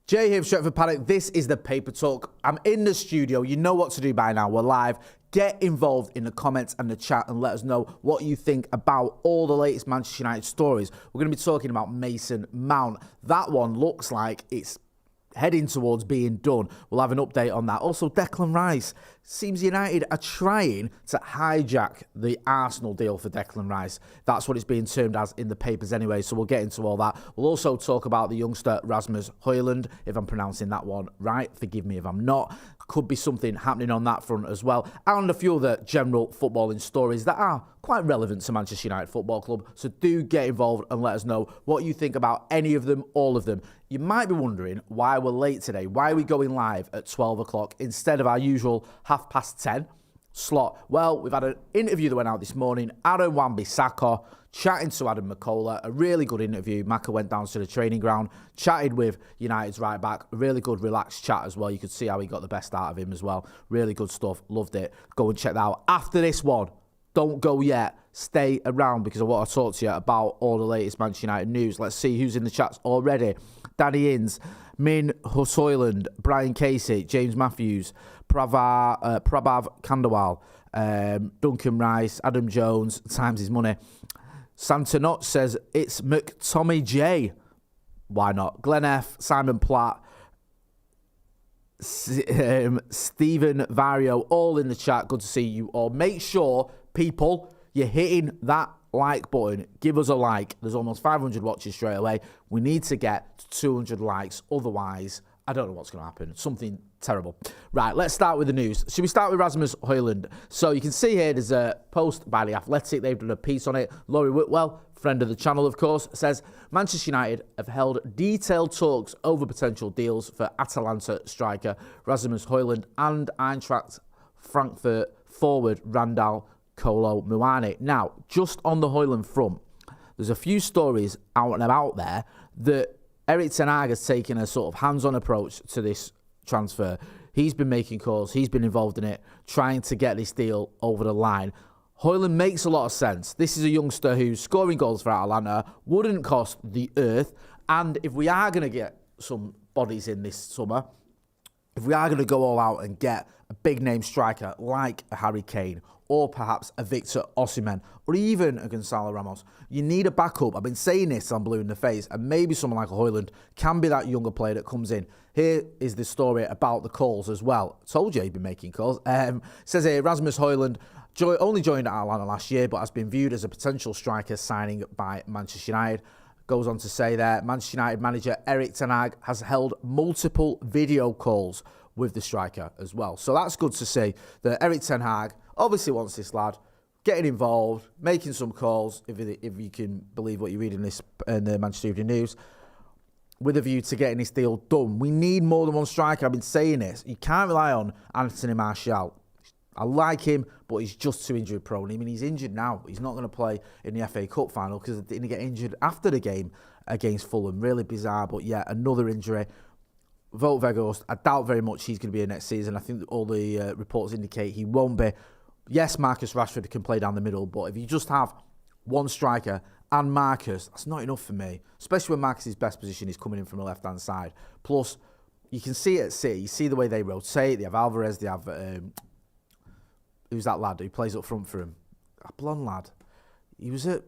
Jay here from Stretford Paddock. This is the Paper Talk. I'm in the studio. You know what to do by now. We're live. Get involved in the comments and the chat and let us know what you think about all the latest Manchester United stories. We're going to be talking about Mason Mount. That one looks like it's heading towards being done. We'll have an update on that. Also, Declan Rice. Seems United are trying to hijack the Arsenal deal for Declan Rice. That's what it's being termed as in the papers anyway, so we'll get into all that. We'll also talk about the youngster Rasmus Hojlund, if I'm pronouncing that one right. Forgive me if I'm not. Could be something happening on that front as well. And a few other general footballing stories that are quite relevant to Manchester United Football Club. So do get involved and let us know what you think about any of them, all of them. You might be wondering why we're late today. Why are we going live at 12 o'clock instead of our usual 10:30 slot? Well, we've had an interview that went out this morning. Aaron Wan-Bissaka chatting to Adam McCullough. A really good interview. Maka went down to the training ground, chatted with United's right back. A really good, relaxed chat as well. You could see how he got the best out of him as well. Really good stuff. Loved it. Go and check that out. After this one, don't go yet. Stay around because I want to talk to you about all the latest Manchester United news. Let's see who's in the chats already. Danny Inns, Min Hojlund, Brian Casey, James Matthews, Prabhav Kandawal, Duncan Rice, Adam Jones, times his money. Santa Not says it's McTominay J. Why not? Glenn F, Simon Platt, Stephen Vario, all in the chat. Good to see you all. Make sure, people, you're hitting that like button. Give us a like. There's almost 500 watches straight away. We need to get to 200 likes. Otherwise, I don't know what's going to happen. Something terrible. Right, let's start with the news. Should we start with Rasmus Hojlund? So you can see here there's a post by The Athletic. They've done a piece on it. Laurie Whitwell, friend of the channel, of course, says Manchester United have held detailed talks over potential deals for Atalanta striker Rasmus Hojlund and Eintracht Frankfurt forward Randall Kolo Muani. Now, just on the Hojlund front, there's a few stories out and about there that Erik ten Hag has taken a sort of hands-on approach to this transfer. He's been making calls, he's been involved in it, trying to get this deal over the line. Hojlund makes a lot of sense. This is a youngster who's scoring goals for Atalanta, wouldn't cost the earth, and if we are going to get some bodies in this summer, if we are going to go all out and get a big-name striker like a Harry Kane, or perhaps a Victor Osimhen, or even a Gonzalo Ramos, you need a backup. I've been saying this, I'm blue in the face, and maybe someone like a Hojlund can be that younger player that comes in. Here is the story about the calls as well. Told you he'd been making calls. Says here, Rasmus Hojlund only joined Atalanta last year, but has been viewed as a potential striker signing by Manchester United. Goes on to say there, Manchester United manager Erik ten Hag has held multiple video calls with the striker as well. So that's good to see that Erik ten Hag obviously wants this lad getting involved, making some calls, if you can believe what you read in the Manchester Evening News, with a view to getting this deal done. We need more than one striker. I've been saying this. You can't rely on Anthony Martial. I like him, but he's just too injury prone. I mean, he's injured now. He's not going to play in the FA Cup final because he didn't get injured after the game against Fulham. Really bizarre, but yeah, another injury. Wout Weghorst, I doubt very much he's going to be in next season. I think all the reports indicate he won't be. Yes, Marcus Rashford can play down the middle, but if you just have one striker and Marcus, that's not enough for me, especially when Marcus's best position is coming in from the left-hand side. Plus, you can see it at City. You see the way they rotate. They have Alvarez. They have... who's that lad who plays up front for him? A blonde lad. He was at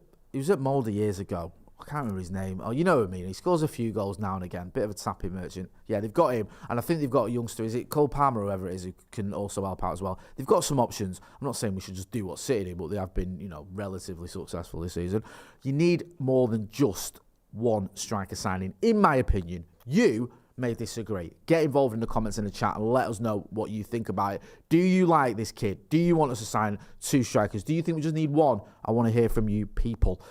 Molde years ago. I can't remember his name. Oh, you know what I mean. He scores a few goals now and again. Bit of a tapping merchant. Yeah, they've got him. And I think they've got a youngster. Is it Cole Palmer or whoever it is who can also help out as well? They've got some options. I'm not saying we should just do what City did, but they have been, relatively successful this season. You need more than just one striker signing. In my opinion, you may disagree. Get involved in the comments in the chat and let us know what you think about it. Do you like this kid? Do you want us to sign two strikers? Do you think we just need one? I want to hear from you people.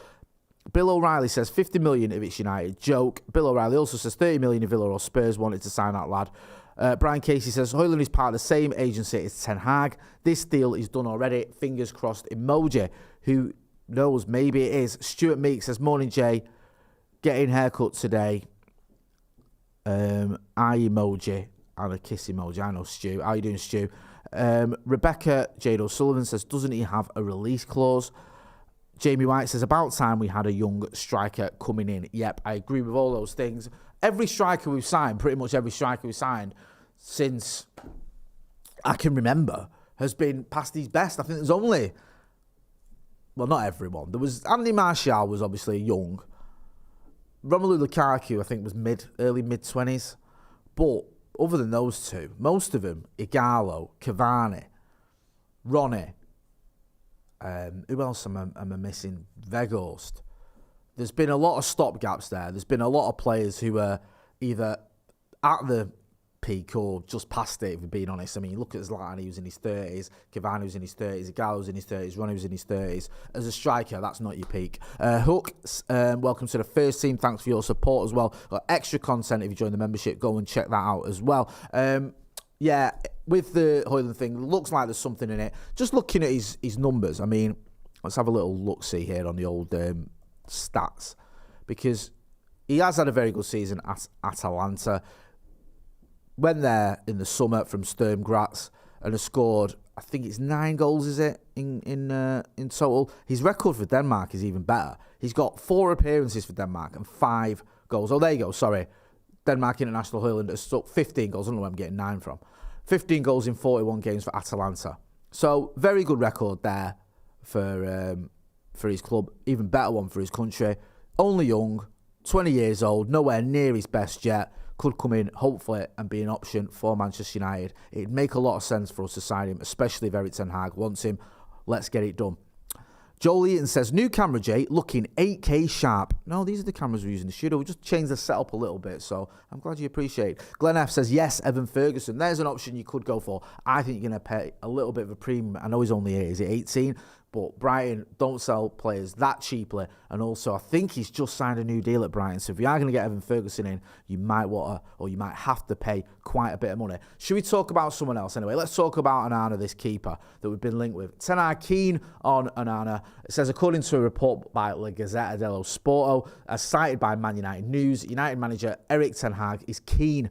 Bill O'Reilly says 50 million if it's United. Joke. Bill O'Reilly also says 30 million if Villa or Spurs wanted to sign that lad. Brian Casey says Hojlund is part of the same agency as Ten Hag. This deal is done already. Fingers crossed emoji. Who knows? Maybe it is. Stuart Meek says, morning Jay. Getting haircut today. Eye emoji and a kiss emoji. I know Stu. How you doing, Stu? Rebecca Jade O'Sullivan says, doesn't he have a release clause? Jamie White says, about time we had a young striker coming in. Yep, I agree with all those things. every striker we've signed, pretty much every striker we've signed since I can remember, has been past his best. I think there's only, well, not everyone. There was, Anthony Martial was obviously young. Romelu Lukaku, I think, was early mid-20s. But other than those two, most of them, Igalo, Cavani, Ronnie, who else am I missing? Weghorst. There's been a lot of stopgaps there. There's been a lot of players who are either at the peak or just past it, if we're being honest. I mean, look at Zlatan, he was in his 30s. Cavani was in his 30s. Igalo was in his 30s. Ronnie was in his 30s. As a striker, that's not your peak. Hook, welcome to the first team. Thanks for your support as well. Got extra content if you join the membership. Go and check that out as well. Yeah, with the Hojlund thing, looks like there's something in it. Just looking at his numbers, I mean, let's have a little look-see here on the old stats. Because he has had a very good season at Atalanta. Went there in the summer from Sturm Graz and has scored, I think it's 9 goals, is it, in total. His record for Denmark is even better. He's got 4 appearances for Denmark and 5 goals. Oh, there you go, sorry. Denmark international Hojlund has stuck 15 goals. I don't know where I'm getting 9 from. 15 goals in 41 games for Atalanta. So, very good record there for his club. Even better one for his country. Only young, 20 years old, nowhere near his best yet. Could come in, hopefully, and be an option for Manchester United. It'd make a lot of sense for us to sign him, especially if Erik ten Hag wants him. Let's get it done. Joel Eaton says, new camera, Jay, looking 8K sharp. No, these are the cameras we're using in the studio. We just changed the setup a little bit, so I'm glad you appreciate it. Glenn F says, yes, Evan Ferguson. There's an option you could go for. I think you're going to pay a little bit of a premium. I know he's only 8. Is he 18? But Brighton don't sell players that cheaply. And also, I think he's just signed a new deal at Brighton. So if you are going to get Evan Ferguson in, you might want to, or you might have to pay quite a bit of money. Should we talk about someone else anyway? Let's talk about Onana, this keeper that we've been linked with. Ten Hag keen on Onana. It says, according to a report by La Gazzetta dello Sporto, as cited by Man United News, United manager Erik ten Hag is keen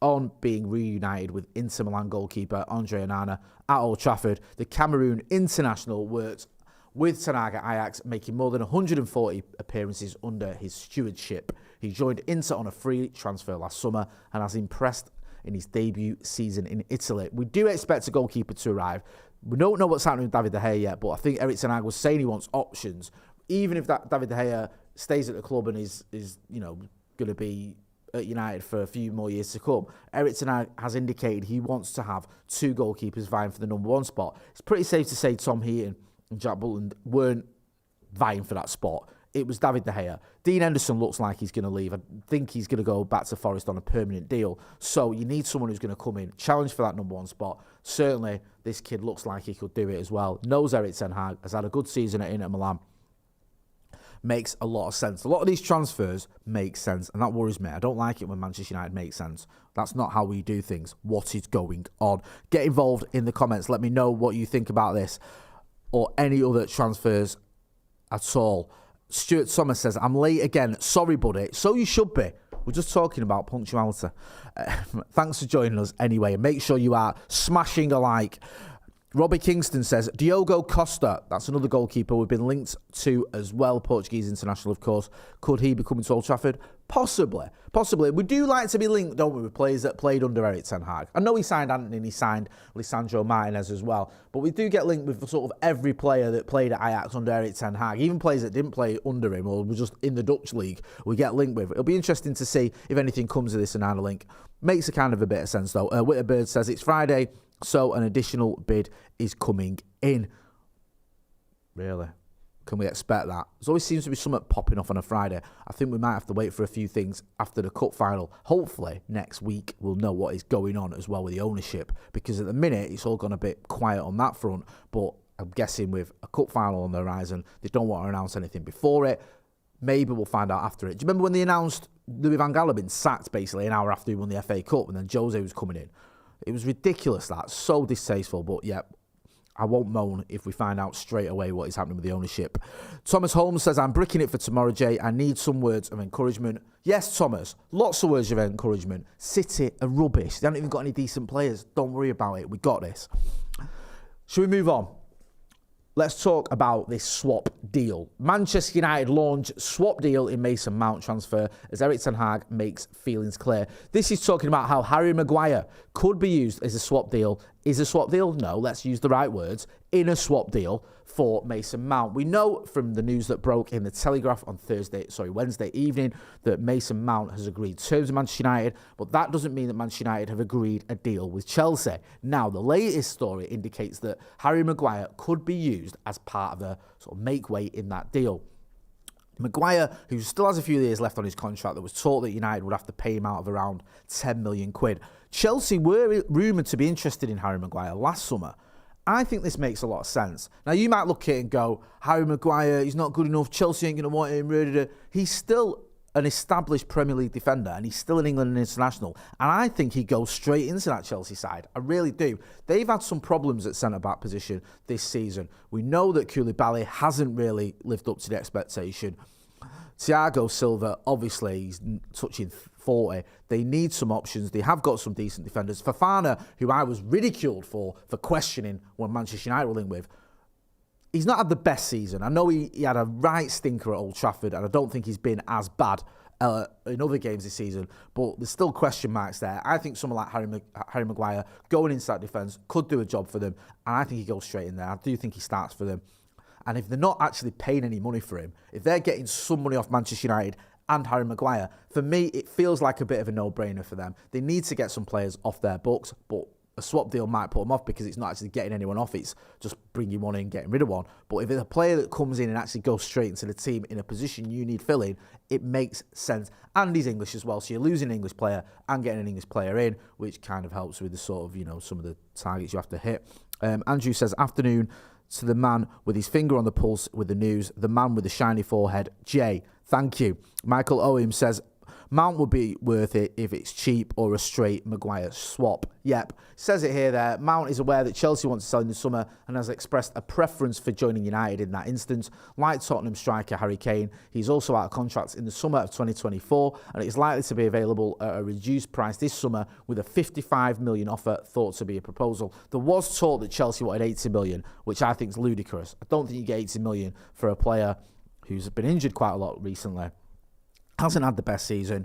on being reunited with Inter Milan goalkeeper Andre Onana at Old Trafford. The Cameroon international worked with Ten Hag at Ajax, making more than 140 appearances under his stewardship. He joined Inter on a free transfer last summer and has impressed in his debut season in Italy. We do expect a goalkeeper to arrive. We don't know what's happening with David De Gea yet, but I think Erik ten Hag was saying he wants options. Even if that David De Gea stays at the club and is going to be at United for a few more years to come, Erik ten Hag has indicated he wants to have 2 goalkeepers vying for the number 1 spot. It's pretty safe to say Tom Heaton and Jack Butland weren't vying for that spot. It was David De Gea. Dean Henderson looks like he's going to leave. I think he's going to go back to Forest on a permanent deal. So you need someone who's going to come in, challenge for that number 1 spot. Certainly, this kid looks like he could do it as well. Knows Erik ten Hag, has had a good season at Inter Milan. Makes a lot of sense. A lot of these transfers make sense, and that worries me. I don't like it when Manchester United makes sense. That's not how we do things. What is going on? Get involved in the comments. Let me know what you think about this or any other transfers at all. Stuart Thomas says, I'm late again. Sorry, buddy. So you should be. We're just talking about punctuality. Thanks for joining us anyway. And make sure you are smashing a like. Robbie Kingston says, Diogo Costa, that's another goalkeeper we've been linked to as well, Portuguese international, of course. Could he be coming to Old Trafford? Possibly. We do like to be linked, don't we, with players that played under Erik ten Hag. I know he signed Anthony and he signed Lisandro Martinez as well, but we do get linked with sort of every player that played at Ajax under Erik ten Hag, even players that didn't play under him or were just in the Dutch league, we get linked with. It'll be interesting to see if anything comes of this Onana link. Makes a kind of a bit of sense, though. Witterbird says, it's Friday, so an additional bid is coming in. Really? Can we expect that? There always seems to be something popping off on a Friday. I think we might have to wait for a few things after the cup final. Hopefully, next week, we'll know what is going on as well with the ownership. Because at the minute, it's all gone a bit quiet on that front. But I'm guessing with a cup final on the horizon, they don't want to announce anything before it. Maybe we'll find out after it. Do you remember when they announced Louis van Gaal had been sacked basically an hour after he won the FA Cup and then Jose was coming in? It was ridiculous, that. So distasteful. But, yeah, I won't moan if we find out straight away what is happening with the ownership. Thomas Holmes says, I'm bricking it for tomorrow, Jay. I need some words of encouragement. Yes, Thomas, lots of words of encouragement. City are rubbish. They haven't even got any decent players. Don't worry about it. We got this. Should we move on? let's talk about this swap deal. Manchester United launch swap deal in Mason Mount transfer as Erik ten Hag makes feelings clear. This is talking about how Harry Maguire could be used as a swap deal. Is a swap deal? No, let's use the right words. In a swap deal for Mason Mount. We know from the news that broke in the Telegraph on Wednesday evening that Mason Mount has agreed terms with Manchester United, but that doesn't mean that Manchester United have agreed a deal with Chelsea. Now, the latest story indicates that Harry Maguire could be used as part of the sort of make weight in that deal. Maguire, who still has a few years left on his contract, there was talk that United would have to pay him out of around 10 million quid. Chelsea were rumoured to be interested in Harry Maguire last summer. I think this makes a lot of sense. Now, you might look at it and go, Harry Maguire, he's not good enough, Chelsea ain't going to want him. He's still an established Premier League defender and he's still an England international. And I think he goes straight into that Chelsea side. I really do. They've had some problems at centre-back position this season. We know that Koulibaly hasn't really lived up to the expectation. Thiago Silva, obviously, he's touching 40. They need some options. They have got some decent defenders. Fofana, who I was ridiculed for questioning when Manchester United were linked with, he's not had the best season. I know he had a right stinker at Old Trafford, and I don't think he's been as bad in other games this season, but there's still question marks there. I think someone like Harry Maguire going into that defence could do a job for them, and I think he goes straight in there. I do think he starts for them. And if they're not actually paying any money for him, if they're getting some money off Manchester United and Harry Maguire, for me, it feels like a bit of a no-brainer for them. They need to get some players off their books, but a swap deal might put them off because it's not actually getting anyone off. It's just bringing one in, getting rid of one. But if it's a player that comes in and actually goes straight into the team in a position you need filling, it makes sense. And he's English as well, so you're losing an English player and getting an English player in, which kind of helps with the sort of, some of the targets you have to hit. Andrew says, afternoon to the man with his finger on the pulse with the news, the man with the shiny forehead, Jay. Thank you. Michael Owen says, Mount would be worth it if it's cheap or a straight Maguire swap. Yep, says it here there. Mount is aware that Chelsea wants to sell in the summer and has expressed a preference for joining United in that instance. Like Tottenham striker Harry Kane, he's also out of contract in the summer of 2024 and it is likely to be available at a reduced price this summer with a 55 million offer thought to be a proposal. There was talk that Chelsea wanted 80 million, which I think is ludicrous. I don't think you get 80 million for a player who's been injured quite a lot recently, hasn't had the best season,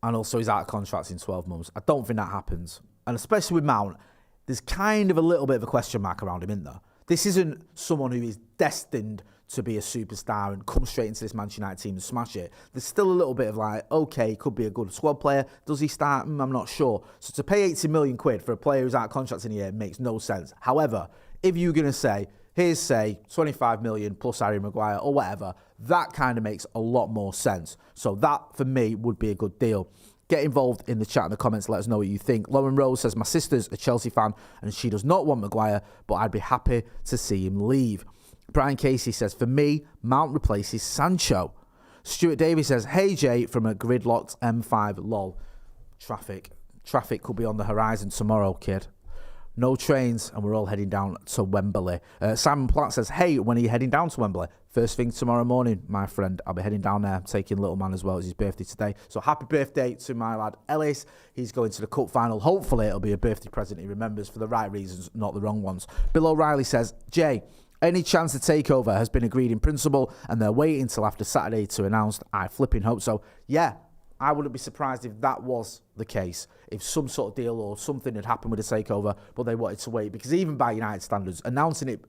and also he's out of contract in 12 months. I don't think that happens. And especially with Mount, there's kind of a little bit of a question mark around him, isn't there? This isn't someone who is destined to be a superstar and come straight into this Manchester United team and smash it. There's still a little bit of like, okay, could be a good squad player. Does he start? I'm not sure. So to pay 80 million quid for a player who's out of contract in a year makes no sense. However, if you're going to say, here's, say, 25 million plus Harry Maguire or whatever, that kind of makes a lot more sense. So that, for me, would be a good deal. Get involved in the chat in the comments. Let us know what you think. Lauren Rose says, my sister's a Chelsea fan and she does not want Maguire, but I'd be happy to see him leave. Brian Casey says, for me, Mount replaces Sancho. Stuart Davies says, hey, Jay, from a gridlocked M5, lol. Traffic could be on the horizon tomorrow, kid. No trains, and we're all heading down to Wembley. Simon Platt says, hey, when are you heading down to Wembley? First thing tomorrow morning, my friend. I'll be heading down there, taking little man as well. It's his birthday today. So happy birthday to my lad Ellis. He's going to the cup final. Hopefully it'll be a birthday present he remembers for the right reasons, not the wrong ones. Bill O'Reilly says, Jay, any chance the takeover has been agreed in principle and they're waiting until after Saturday to announce? I flipping hope so. Yeah, I wouldn't be surprised if that was the case, if some sort of deal or something had happened with the takeover, but they wanted to wait, because even by United standards, announcing it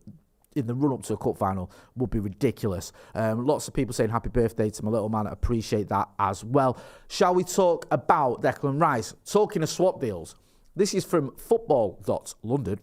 in the run-up to a cup final would be ridiculous. Lots of people saying happy birthday to my little man. I appreciate that as well. Shall we talk about Declan Rice? Talking of swap deals, this is from football.london.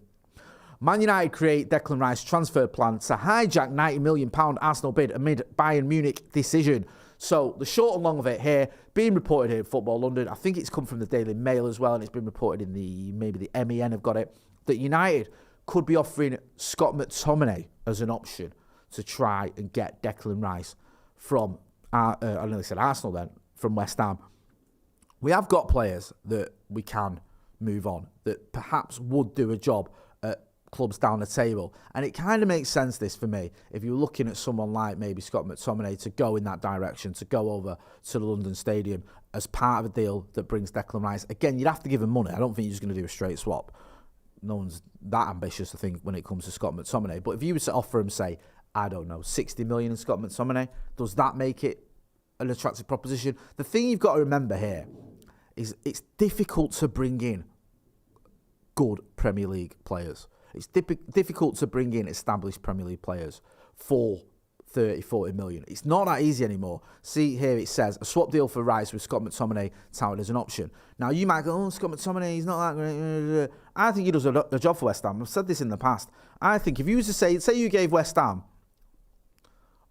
Man United create Declan Rice transfer plan to hijack £90 million Arsenal bid amid Bayern Munich decision. So the short and long of it here, being reported here in Football London, I think it's come from the Daily Mail as well, and it's been reported in maybe the MEN have got it, that United could be offering Scott McTominay as an option to try and get Declan Rice from, I nearly said Arsenal then, from West Ham. We have got players that we can move on, that perhaps would do a job at clubs down the table. And it kind of makes sense, this, for me, if you're looking at someone like maybe Scott McTominay to go in that direction, to go over to the London Stadium as part of a deal that brings Declan Rice. Again, you'd have to give him money. I don't think you're just going to do a straight swap. no one's that ambitious, I think, when it comes to Scott McTominay. But if you were to offer him, say, I don't know, 60 million in Scott McTominay, does that make it an attractive proposition? The thing you've got to remember here is it's difficult to bring in good Premier League players. It's difficult to bring in established Premier League players for 30, 40 million. It's not that easy anymore. See here it says, a swap deal for Rice with Scott McTominay touted as an option. Now you might go, oh, Scott McTominay, he's not that great. I think he does a job for West Ham. I've said this in the past. I think if you was to say you gave West Ham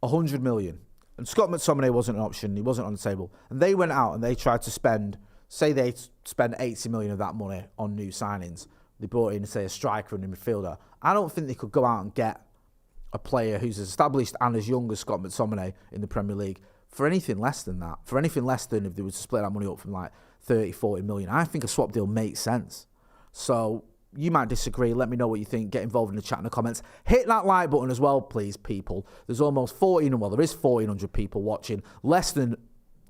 100 million and Scott McTominay wasn't an option, he wasn't on the table, and they went out and they tried to spend, say they spend 80 million of that money on new signings. They brought in, say, a striker and a midfielder. I don't think they could go out and get a player who's as established and as young as Scott McTominay in the Premier League for anything less than that. For anything less than if they were to split that money up from like 30, 40 million. I think a swap deal makes sense. So you might disagree. Let me know what you think. Get involved in the chat in the comments. Hit that like button as well, please, people. There's almost 1,400 people watching. Less than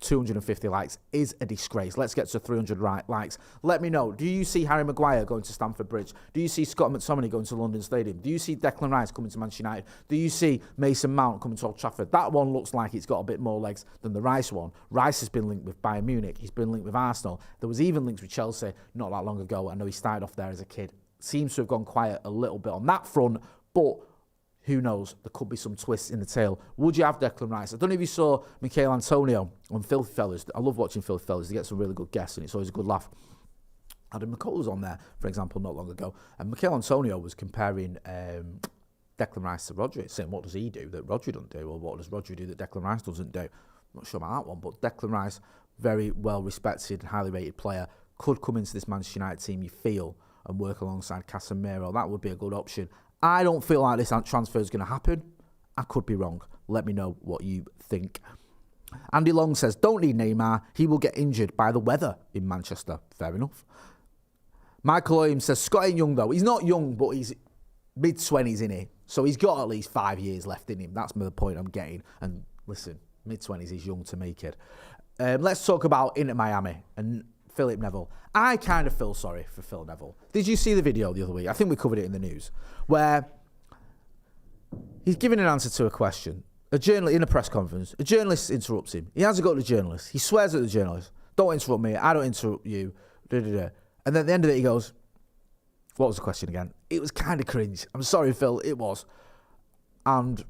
250 likes is a disgrace. Let's get to 300 likes. Let me know. Do you see Harry Maguire going to Stamford Bridge? Do you see Scott McTominay going to London Stadium? Do you see Declan Rice coming to Manchester United? Do you see Mason Mount coming to Old Trafford? That one looks like it's got a bit more legs than the Rice one. Rice has been linked with Bayern Munich. He's been linked with Arsenal. There was even links with Chelsea not that long ago. I know he started off there as a kid. Seems to have gone quiet a little bit on that front, but who knows? There could be some twists in the tail. Would you have Declan Rice? I don't know if you saw Michael Antonio on Filthy Fellas. I love watching Filthy Fellas. They get some really good guests, and it's always a good laugh. Adam McCall was on there, for example, not long ago. And Michael Antonio was comparing Declan Rice to Rodri, saying, what does he do that Rodri doesn't do? Or what does Rodri do that Declan Rice doesn't do? I'm not sure about that one, but Declan Rice, very well-respected and highly rated player, could come into this Manchester United team, you feel, and work alongside Casemiro. That would be a good option. I don't feel like this transfer is going to happen. I could be wrong. Let me know what you think. Andy Long says, don't need Neymar. He will get injured by the weather in Manchester. Fair enough. Michael Oyam says, Scott ain't young though. He's not young, but he's mid-20s in here. So he's got at least 5 years left in him. That's the point I'm getting. And listen, mid-20s is young to me, kid. Let's talk about Inter Miami and Philip Neville. I kind of feel sorry for Phil Neville. Did you see the video the other week? I think we covered it in the news, where he's giving an answer to a question. A journalist in a press conference, a journalist interrupts him. He has a go at the journalist. He swears at the journalist. Don't interrupt me. I don't interrupt you. Da, da, da. And then at the end of it, he goes, what was the question again? It was kind of cringe. I'm sorry, Phil. It was. And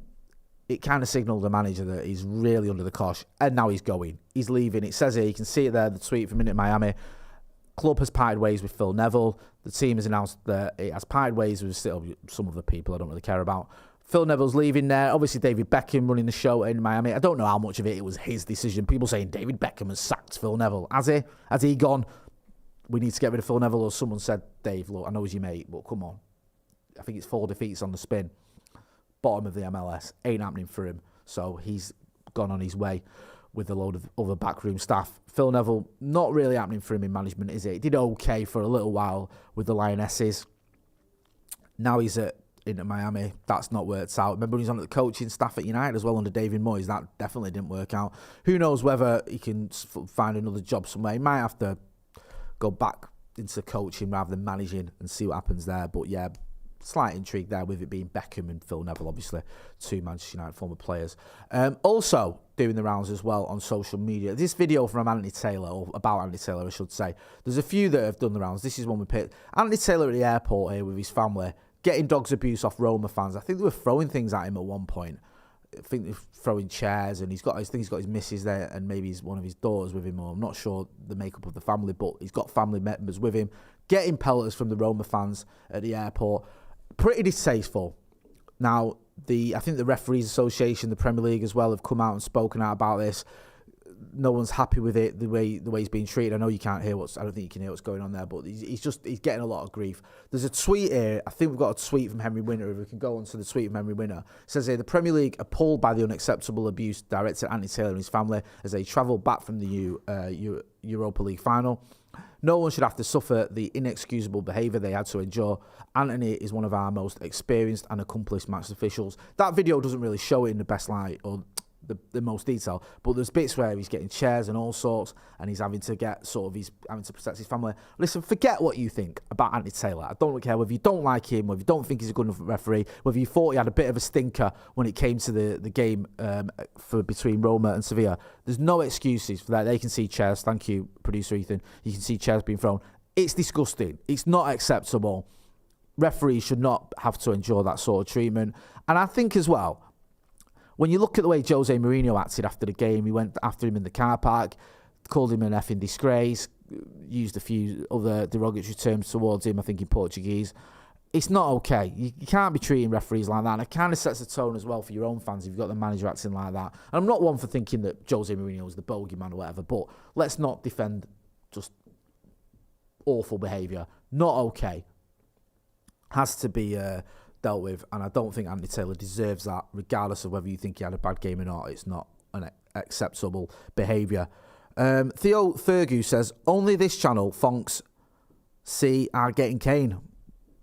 it kind of signalled the manager that he's really under the cosh. And now he's going. He's leaving. It says here, you can see it there, the tweet from Inter Miami. Club has parted ways with Phil Neville. The team has announced that it has parted ways with still some of the people I don't really care about. Phil Neville's leaving there. Obviously, David Beckham running the show in Miami. I don't know how much of it was his decision. People saying David Beckham has sacked Phil Neville. Has he? Has he gone, we need to get rid of Phil Neville? Or someone said, Dave, look, I know he's your mate, but come on. I think it's 4 defeats on the spin. Bottom of the MLS. Ain't happening for him. So he's gone on his way with a load of other backroom staff. Phil Neville, not really happening for him in management, is it? He did okay for a little while with the Lionesses. Now he's into Miami. That's not worked out. Remember, he's on the coaching staff at United as well under David Moyes. That definitely didn't work out. Who knows whether he can find another job somewhere. He might have to go back into coaching rather than managing and see what happens there. But yeah, slight intrigue there with it being Beckham and Phil Neville, obviously, two Manchester United former players. Also doing the rounds as well on social media. This video from Anthony Taylor, or about Anthony Taylor, I should say. There's a few that have done the rounds. This is one we picked. Anthony Taylor at the airport here with his family, getting dogs abuse off Roma fans. I think they were throwing things at him at one point. I think they're throwing chairs, and he's got his missus there, and maybe one of his daughters with him, or I'm not sure the makeup of the family, but he's got family members with him, getting pelters from the Roma fans at the airport. Pretty distasteful. Now, I think the Referees Association, the Premier League as well, have come out and spoken out about this. No one's happy with it, the way he's being treated. I know you can't hear I don't think you can hear what's going on there, but he's getting a lot of grief. There's a tweet here. I think we've got a tweet from Henry Winter. If we can go on to the tweet from Henry Winter. It says here, the Premier League appalled by the unacceptable abuse directed at Anthony Taylor and his family as they travel back from the Europa League final. No one should have to suffer the inexcusable behaviour they had to endure. Anthony is one of our most experienced and accomplished match officials. That video doesn't really show it in the best light, or the most detail, but there's bits where he's getting chairs and all sorts, and he's having to protect his family. Listen, forget what you think about Anthony Taylor. I don't care whether you don't like him, whether you don't think he's a good enough referee, whether you thought he had a bit of a stinker when it came to the game between Roma and Sevilla. There's no excuses for that. They can see chairs. Thank you, producer Ethan. You can see chairs being thrown. It's disgusting. It's not acceptable. Referees should not have to endure that sort of treatment. And I think as well, when you look at the way Jose Mourinho acted after the game, he went after him in the car park, called him an effing disgrace, used a few other derogatory terms towards him, I think in Portuguese. It's not okay. You can't be treating referees like that. And it kind of sets the tone as well for your own fans if you've got the manager acting like that. And I'm not one for thinking that Jose Mourinho was the bogeyman or whatever, but let's not defend just awful behaviour. Not okay. Has to be dealt with, and I don't think Anthony Taylor deserves that, regardless of whether you think he had a bad game or not. It's not an acceptable behaviour. Theo Fergu says, only this channel, Fonks, are getting Kane.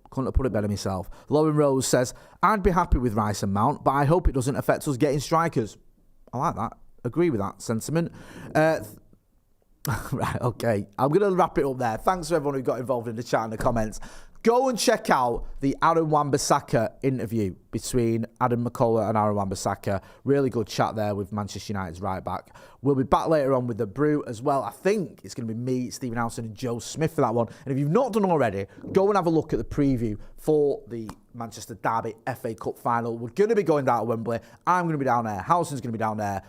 Couldn't have put it better myself. Lauren Rose says, I'd be happy with Rice and Mount, but I hope it doesn't affect us getting strikers. I like that. Agree with that sentiment. Right, okay. I'm going to wrap it up there. Thanks to everyone who got involved in the chat and the comments. Go and check out the Aaron Wan-Bissaka interview between Adam McCullough and Aaron Wan-Bissaka. Really good chat there with Manchester United's right back. We'll be back later on with the Brew as well. I think it's going to be me, Stephen Howson and Joe Smith for that one. And if you've not done already, go and have a look at the preview for the Manchester Derby FA Cup final. We're going to be going down to Wembley. I'm going to be down there. Howson's going to be down there.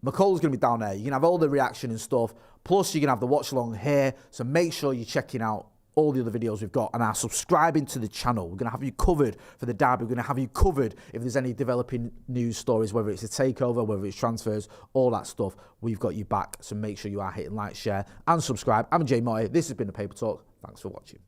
McCullough's going to be down there. You can have all the reaction and stuff. Plus, you can have the watch along here. So make sure you're checking out all the other videos we've got and are subscribing to the channel. We're going to have you covered for the derby. We're going to have you covered if there's any developing news stories, whether it's a takeover, whether it's transfers, all that stuff. We've got you back. So make sure you are hitting like, share and subscribe. I'm Jay Motti. This has been The Paper Talk. Thanks for watching.